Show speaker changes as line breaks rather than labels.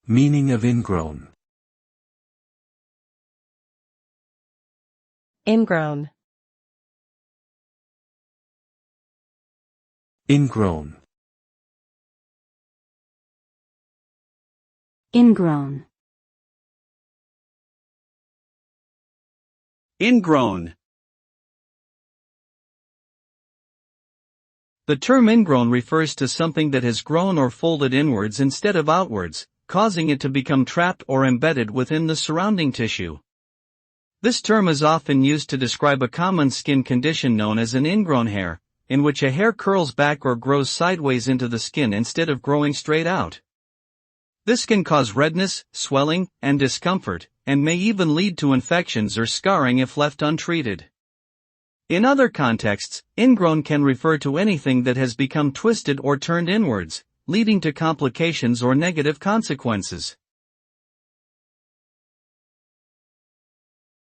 Meaning of ingrown.
Ingrown.
Ingrown.
Ingrown.
Ingrown. The term ingrown refers to something that has grown or folded inwards instead of outwards, causing it to become trapped or embedded within the surrounding tissue. This term is often used to describe a common skin condition known as an ingrown hair, in which a hair curls back or grows sideways into the skin instead of growing straight out. This can cause redness, swelling, and discomfort, and may even lead to infections or scarring if left untreated. In other contexts, ingrown can refer to anything that has become twisted or turned inwards, leading to complications or negative consequences.